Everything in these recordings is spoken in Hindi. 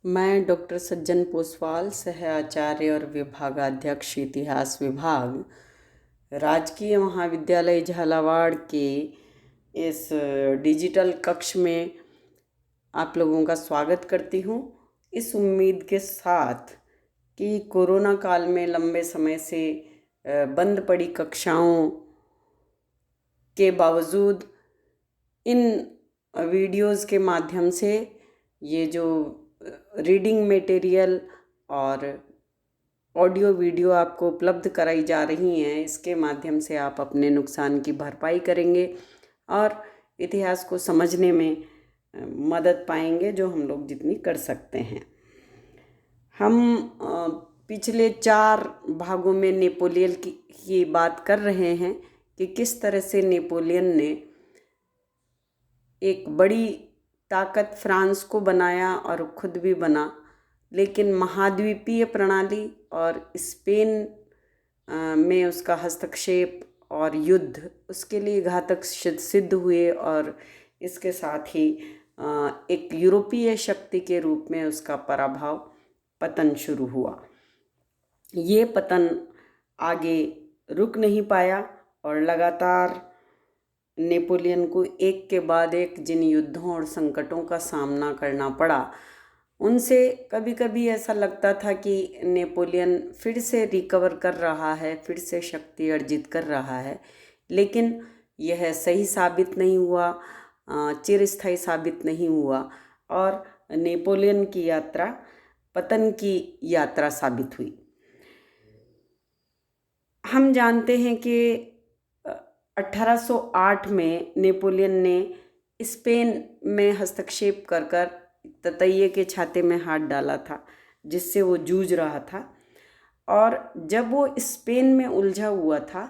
मैं डॉक्टर सज्जन पोसवाल, सह आचार्य और विभागाध्यक्ष इतिहास विभाग, राजकीय महाविद्यालय झालावाड़ के इस डिजिटल कक्ष में आप लोगों का स्वागत करती हूँ। इस उम्मीद के साथ कि कोरोना काल में लंबे समय से बंद पड़ी कक्षाओं के बावजूद इन वीडियोज़ के माध्यम से ये जो रीडिंग मटेरियल और ऑडियो वीडियो आपको उपलब्ध कराई जा रही हैं, इसके माध्यम से आप अपने नुकसान की भरपाई करेंगे और इतिहास को समझने में मदद पाएंगे, जो हम लोग जितनी कर सकते हैं। हम पिछले 4 भागों में नेपोलियन की बात कर रहे हैं कि किस तरह से नेपोलियन ने एक बड़ी ताकत फ्रांस को बनाया और खुद भी बना, लेकिन महाद्वीपीय प्रणाली और स्पेन में उसका हस्तक्षेप और युद्ध उसके लिए घातक सिद्ध हुए और इसके साथ ही एक यूरोपीय शक्ति के रूप में उसका पराभव पतन शुरू हुआ। ये पतन आगे रुक नहीं पाया और लगातार नेपोलियन को एक के बाद एक जिन युद्धों और संकटों का सामना करना पड़ा, उनसे कभी कभी ऐसा लगता था कि नेपोलियन फिर से रिकवर कर रहा है, फिर से शक्ति अर्जित कर रहा है, लेकिन यह सही साबित नहीं हुआ, चिरस्थायी साबित नहीं हुआ और नेपोलियन की यात्रा पतन की यात्रा साबित हुई। हम जानते हैं कि 1808 में नेपोलियन ने स्पेन में हस्तक्षेप कर कर ततैये के छाते में हाथ डाला था, जिससे वो जूझ रहा था। और जब वो स्पेन में उलझा हुआ था,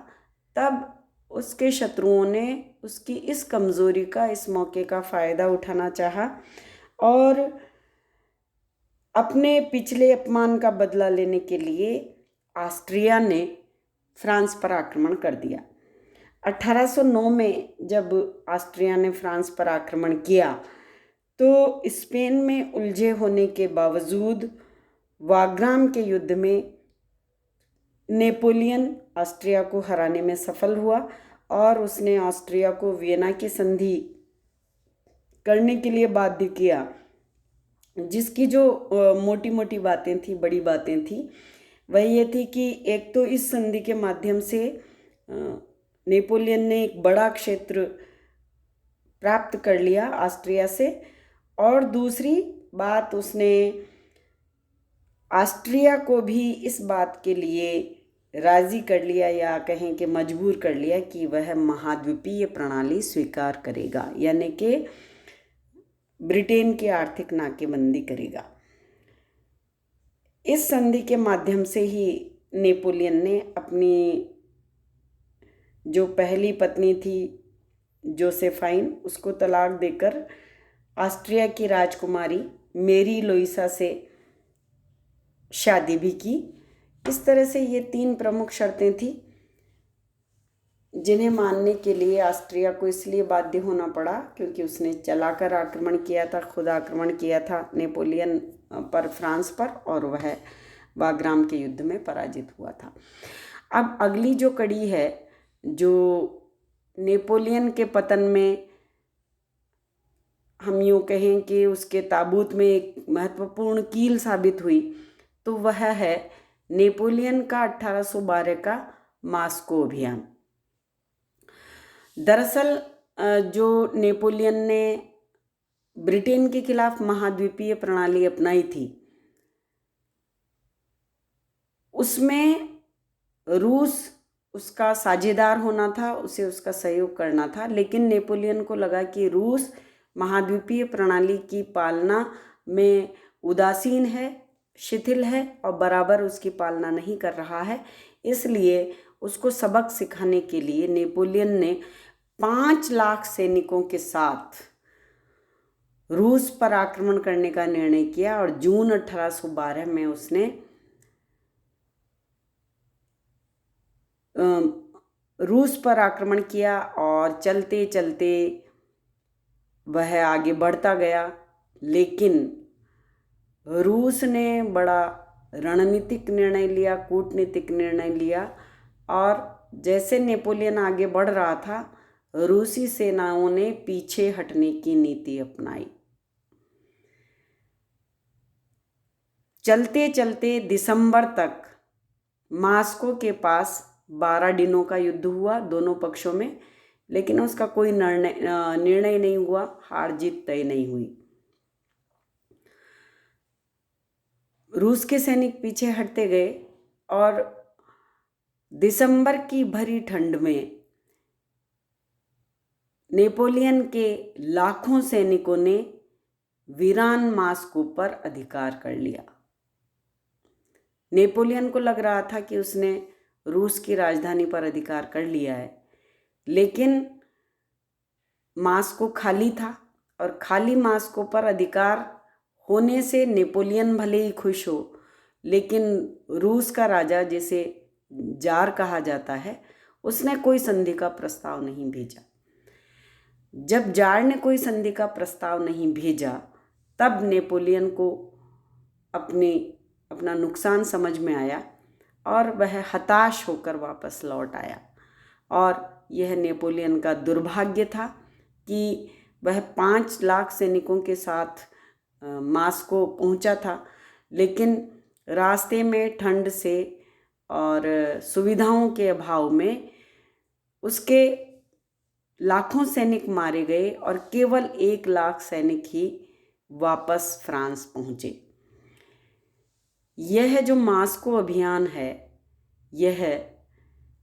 तब उसके शत्रुओं ने उसकी इस कमज़ोरी का, इस मौके का फ़ायदा उठाना चाहा और अपने पिछले अपमान का बदला लेने के लिए ऑस्ट्रिया ने फ्रांस पर आक्रमण कर दिया। 1809 में जब ऑस्ट्रिया ने फ्रांस पर आक्रमण किया, तो स्पेन में उलझे होने के बावजूद वाग्राम के युद्ध में नेपोलियन ऑस्ट्रिया को हराने में सफल हुआ और उसने ऑस्ट्रिया को वियना की संधि करने के लिए बाध्य किया, जिसकी जो मोटी मोटी बातें थी, बड़ी बातें थी, वह ये थी कि एक तो इस संधि के माध्यम से नेपोलियन ने एक बड़ा क्षेत्र प्राप्त कर लिया ऑस्ट्रिया से, और दूसरी बात, उसने ऑस्ट्रिया को भी इस बात के लिए राज़ी कर लिया या कहें कि मजबूर कर लिया कि वह महाद्वीपीय प्रणाली स्वीकार करेगा, यानी कि ब्रिटेन की आर्थिक नाकेबंदी करेगा। इस संधि के माध्यम से ही नेपोलियन ने अपनी जो पहली पत्नी थी जोसेफाइन, उसको तलाक देकर ऑस्ट्रिया की राजकुमारी मेरी लुइसा से शादी भी की। इस तरह से ये 3 प्रमुख शर्तें थी जिन्हें मानने के लिए ऑस्ट्रिया को इसलिए बाध्य होना पड़ा क्योंकि उसने चलाकर आक्रमण किया था, खुद आक्रमण किया था नेपोलियन पर, फ्रांस पर, और वह वाग्राम के युद्ध में पराजित हुआ था। अब अगली जो कड़ी है, जो नेपोलियन के पतन में हम यूँ कहें कि उसके ताबूत में एक महत्वपूर्ण कील साबित हुई, तो वह है नेपोलियन का 1812 का मास्को अभियान। दरअसल जो नेपोलियन ने ब्रिटेन के खिलाफ महाद्वीपीय प्रणाली अपनाई थी, उसमें रूस उसका साझेदार होना था, उसे उसका सहयोग करना था, लेकिन नेपोलियन को लगा कि रूस महाद्वीपीय प्रणाली की पालना में उदासीन है, शिथिल है और बराबर उसकी पालना नहीं कर रहा है। इसलिए उसको सबक सिखाने के लिए नेपोलियन ने 5 लाख सैनिकों के साथ रूस पर आक्रमण करने का निर्णय किया और जून 1812 में उसने रूस पर आक्रमण किया और चलते चलते वह आगे बढ़ता गया, लेकिन रूस ने बड़ा रणनीतिक निर्णय लिया, कूटनीतिक निर्णय लिया, और जैसे नेपोलियन आगे बढ़ रहा था, रूसी सेनाओं ने पीछे हटने की नीति अपनाई। चलते चलते दिसंबर तक मास्को के पास 12 दिनों का युद्ध हुआ दोनों पक्षों में, लेकिन उसका कोई निर्णय नहीं हुआ, हार जीत तय नहीं हुई। रूस के सैनिक पीछे हटते गए और दिसंबर की भरी ठंड में नेपोलियन के लाखों सैनिकों ने वीरान मास्को पर अधिकार कर लिया। नेपोलियन को लग रहा था कि उसने रूस की राजधानी पर अधिकार कर लिया है, लेकिन मास्को खाली था, और खाली मास्को पर अधिकार होने से नेपोलियन भले ही खुश हो, लेकिन रूस का राजा, जिसे जार कहा जाता है, उसने कोई संधि का प्रस्ताव नहीं भेजा। जब जार ने कोई संधि का प्रस्ताव नहीं भेजा, तब नेपोलियन को अपना नुकसान समझ में आया और वह हताश होकर वापस लौट आया। और यह नेपोलियन का दुर्भाग्य था कि वह 5 लाख सैनिकों के साथ मास्को पहुंचा था, लेकिन रास्ते में ठंड से और सुविधाओं के अभाव में उसके लाखों सैनिक मारे गए और केवल 1 लाख सैनिक ही वापस फ्रांस पहुंचे। यह जो मास्को अभियान है, यह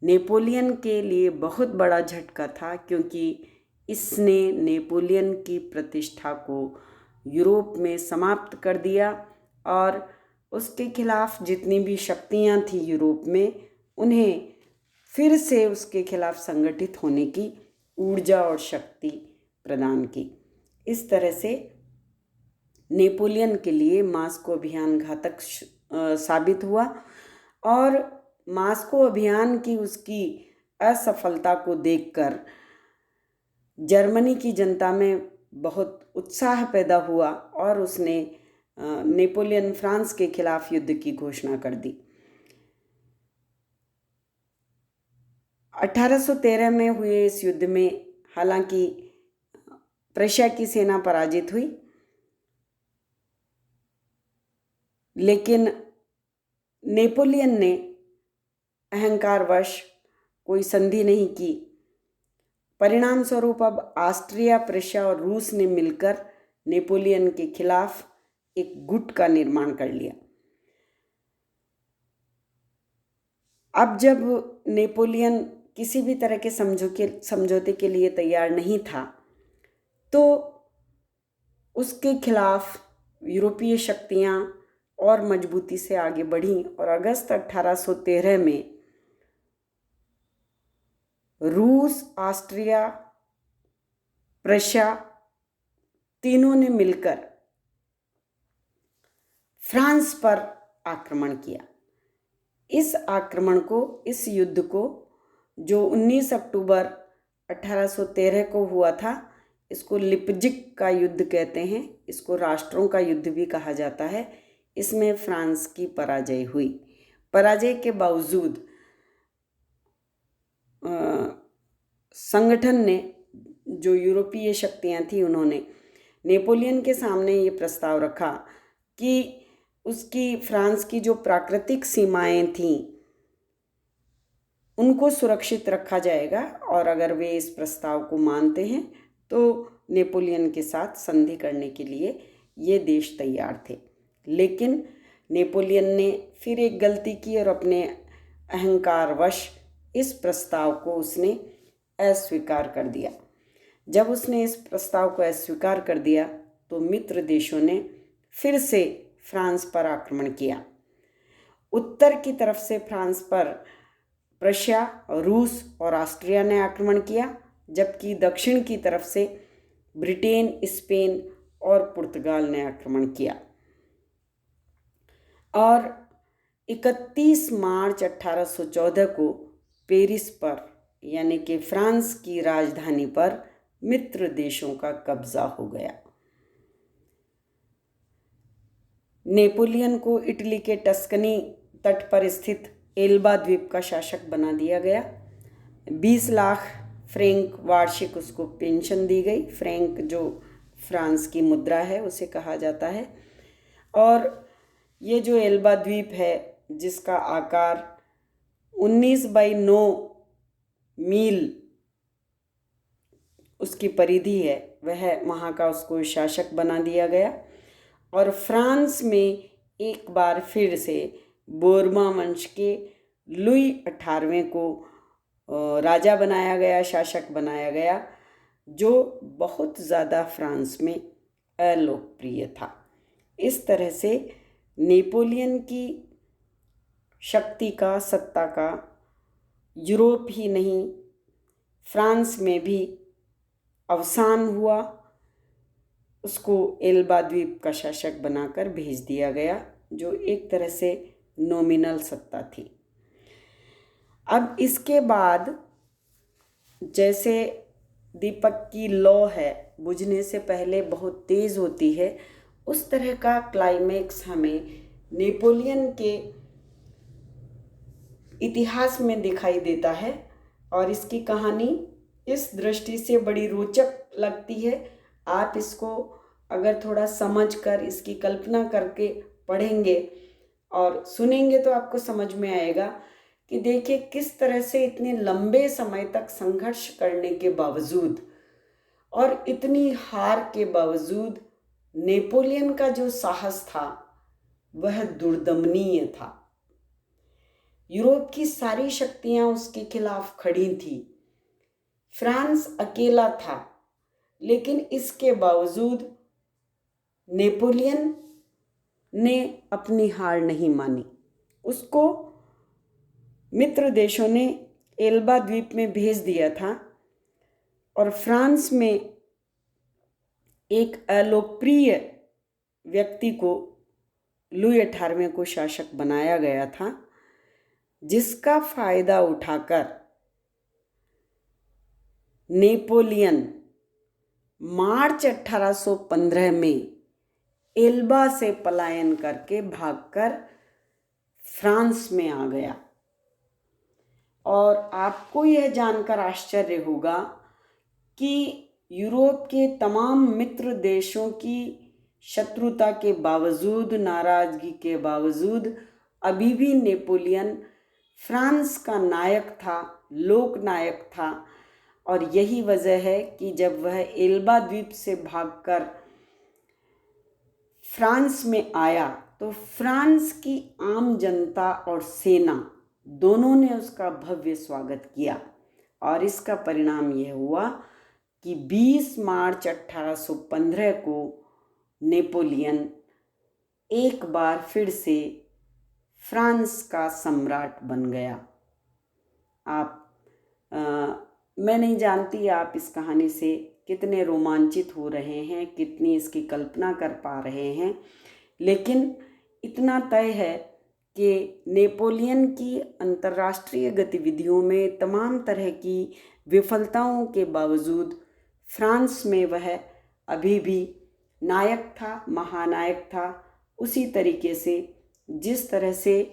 नेपोलियन के लिए बहुत बड़ा झटका था, क्योंकि इसने नेपोलियन की प्रतिष्ठा को यूरोप में समाप्त कर दिया और उसके खिलाफ जितनी भी शक्तियां थी यूरोप में, उन्हें फिर से उसके खिलाफ संगठित होने की ऊर्जा और शक्ति प्रदान की। इस तरह से नेपोलियन के लिए मास्को अभियान घातक साबित हुआ, और मास्को अभियान की उसकी असफलता को देखकर जर्मनी की जनता में बहुत उत्साह पैदा हुआ और उसने नेपोलियन फ्रांस के खिलाफ युद्ध की घोषणा कर दी। 1813 में हुए इस युद्ध में हालांकि प्रशिया की सेना पराजित हुई, लेकिन नेपोलियन ने अहंकारवश कोई संधि नहीं की। परिणाम स्वरूप अब ऑस्ट्रिया, प्रशिया और रूस ने मिलकर नेपोलियन के खिलाफ एक गुट का निर्माण कर लिया। अब जब नेपोलियन किसी भी तरह के समझौते के लिए तैयार नहीं था, तो उसके खिलाफ यूरोपीय शक्तियां और मजबूती से आगे बढ़ीं और अगस्त 1813 में रूस, ऑस्ट्रिया, प्रशिया तीनों ने मिलकर फ्रांस पर आक्रमण किया। इस युद्ध को जो 19 अक्टूबर 1813 को हुआ था, इसको लिपजिग का युद्ध कहते हैं। इसको राष्ट्रों का युद्ध भी कहा जाता है। इसमें फ्रांस की पराजय हुई। पराजय के बावजूद संगठन ने, जो यूरोपीय शक्तियां थी, उन्होंने नेपोलियन के सामने ये प्रस्ताव रखा कि उसकी फ्रांस की जो प्राकृतिक सीमाएं थीं उनको सुरक्षित रखा जाएगा, और अगर वे इस प्रस्ताव को मानते हैं तो नेपोलियन के साथ संधि करने के लिए ये देश तैयार थे। लेकिन नेपोलियन ने फिर एक गलती की और अपने अहंकारवश इस प्रस्ताव को उसने अस्वीकार कर दिया। जब उसने इस प्रस्ताव को अस्वीकार कर दिया तो मित्र देशों ने फिर से फ्रांस पर आक्रमण किया। उत्तर की तरफ से फ्रांस पर प्रशिया, रूस और ऑस्ट्रिया ने आक्रमण किया, जबकि दक्षिण की तरफ से ब्रिटेन, स्पेन और पुर्तगाल ने आक्रमण किया। और 31 मार्च 1814 को पेरिस पर, यानी कि फ्रांस की राजधानी पर, मित्र देशों का कब्जा हो गया। नेपोलियन को इटली के टस्कनी तट पर स्थित एल्बा द्वीप का शासक बना दिया गया। 20 लाख फ्रैंक वार्षिक उसको पेंशन दी गई। फ्रैंक जो फ्रांस की मुद्रा है उसे कहा जाता है। और ये जो एल्बा द्वीप है जिसका आकार 19/9 मील उसकी परिधि है, वह वहाँ का उसको शासक बना दिया गया। और फ्रांस में एक बार फिर से बोर्मा वंश के लुई 18वें को राजा बनाया गया, शासक बनाया गया, जो बहुत ज़्यादा फ्रांस में अलोकप्रिय था। इस तरह से नेपोलियन की शक्ति का, सत्ता का यूरोप ही नहीं फ्रांस में भी अवसान हुआ। उसको एल्बा द्वीप का शासक बनाकर भेज दिया गया, जो एक तरह से नॉमिनल सत्ता थी। अब इसके बाद जैसे दीपक की लौ है, बुझने से पहले बहुत तेज़ होती है, उस तरह का क्लाइमेक्स हमें नेपोलियन के इतिहास में दिखाई देता है। और इसकी कहानी इस दृष्टि से बड़ी रोचक लगती है। आप इसको अगर थोड़ा समझ कर इसकी कल्पना करके पढ़ेंगे और सुनेंगे तो आपको समझ में आएगा कि देखिए किस तरह से इतने लंबे समय तक संघर्ष करने के बावजूद और इतनी हार के बावजूद नेपोलियन का जो साहस था वह दुर्दमनीय था। यूरोप की सारी शक्तियां उसके खिलाफ खड़ी थी। फ्रांस अकेला था, लेकिन इसके बावजूद नेपोलियन ने अपनी हार नहीं मानी। उसको मित्र देशों ने एल्बा द्वीप में भेज दिया था और फ्रांस में एक अलोकप्रिय व्यक्ति को लुई 18वें को शासक बनाया गया था, जिसका फायदा उठाकर नेपोलियन मार्च 1815 में एल्बा से पलायन करके भागकर फ्रांस में आ गया। और आपको यह जानकर आश्चर्य होगा कि यूरोप के तमाम मित्र देशों की शत्रुता के बावजूद, नाराज़गी के बावजूद अभी भी नेपोलियन फ्रांस का नायक था, लोक नायक था। और यही वजह है कि जब वह एल्बा द्वीप से भागकर फ्रांस में आया तो फ्रांस की आम जनता और सेना दोनों ने उसका भव्य स्वागत किया। और इसका परिणाम यह हुआ कि 20 मार्च 1815 को नेपोलियन एक बार फिर से फ्रांस का सम्राट बन गया। मैं नहीं जानती आप इस कहानी से कितने रोमांचित हो रहे हैं, कितनी इसकी कल्पना कर पा रहे हैं, लेकिन इतना तय है कि नेपोलियन की अंतर्राष्ट्रीय गतिविधियों में तमाम तरह की विफलताओं के बावजूद फ्रांस में वह अभी भी नायक था, महानायक था। उसी तरीके से जिस तरह से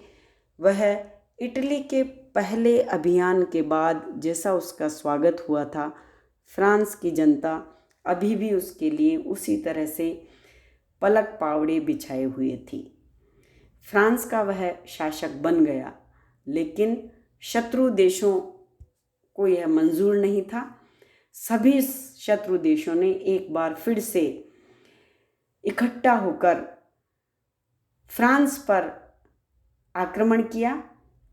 वह इटली के पहले अभियान के बाद जैसा उसका स्वागत हुआ था, फ्रांस की जनता अभी भी उसके लिए उसी तरह से पलक पावड़े बिछाए हुए थी। फ्रांस का वह शासक बन गया, लेकिन शत्रु देशों को यह मंजूर नहीं था। सभी शत्रु देशों ने एक बार फिर से इकट्ठा होकर फ्रांस पर आक्रमण किया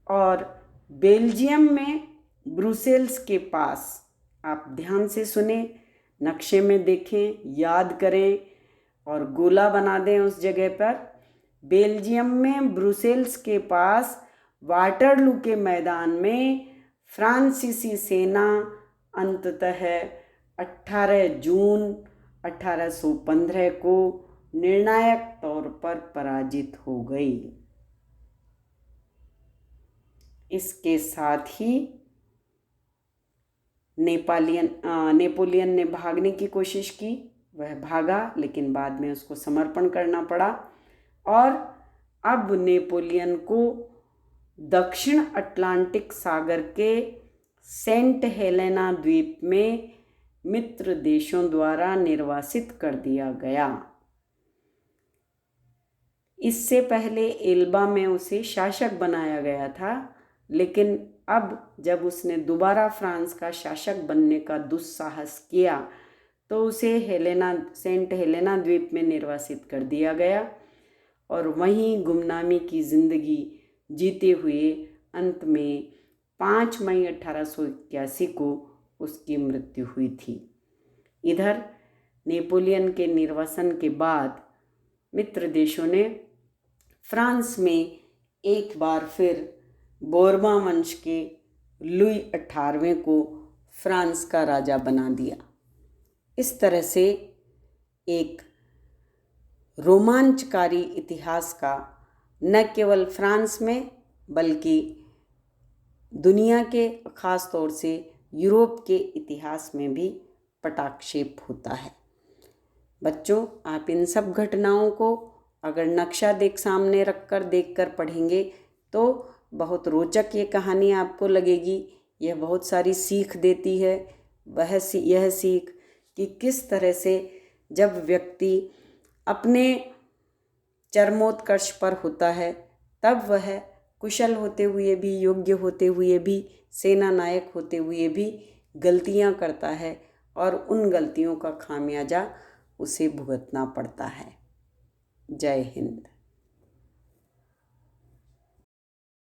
और बेल्जियम में ब्रुसेल्स के पास, आप ध्यान से सुने, नक्शे में देखें, याद करें और गोला बना दें उस जगह पर। बेल्जियम में ब्रुसेल्स के पास वाटरलू के मैदान में फ्रांसीसी सेना अंततः 18 जून 1815 को निर्णायक तौर पर पराजित हो गई। इसके साथ ही नेपोलियन ने भागने की कोशिश की। वह भागा, लेकिन बाद में उसको समर्पण करना पड़ा और अब नेपोलियन को दक्षिण अटलांटिक सागर के सेंट हेलेना द्वीप में मित्र देशों द्वारा निर्वासित कर दिया गया। इससे पहले एल्बा में उसे शासक बनाया गया था, लेकिन अब जब उसने दोबारा फ्रांस का शासक बनने का दुस्साहस किया तो उसे सेंट हेलेना द्वीप में निर्वासित कर दिया गया और वहीं गुमनामी की जिंदगी जीते हुए अंत में 5 मई 1881 को उसकी मृत्यु हुई थी। इधर नेपोलियन के निर्वासन के बाद मित्र देशों ने फ्रांस में एक बार फिर बोर्बा वंश के लुई 18वें को फ्रांस का राजा बना दिया। इस तरह से एक रोमांचकारी इतिहास का न केवल फ्रांस में बल्कि दुनिया के, खास तौर से यूरोप के इतिहास में भी पटाक्षेप होता है। बच्चों, आप इन सब घटनाओं को अगर नक्शा सामने रखकर देखकर पढ़ेंगे तो बहुत रोचक ये कहानी आपको लगेगी। यह बहुत सारी सीख देती है। यह सीख कि किस तरह से जब व्यक्ति अपने चरमोत्कर्ष पर होता है तब वह कुशल होते हुए भी, योग्य होते हुए भी, सेना नायक होते हुए भी गलतियां करता है और उन गलतियों का खामियाजा उसे भुगतना पड़ता है। जय हिंद।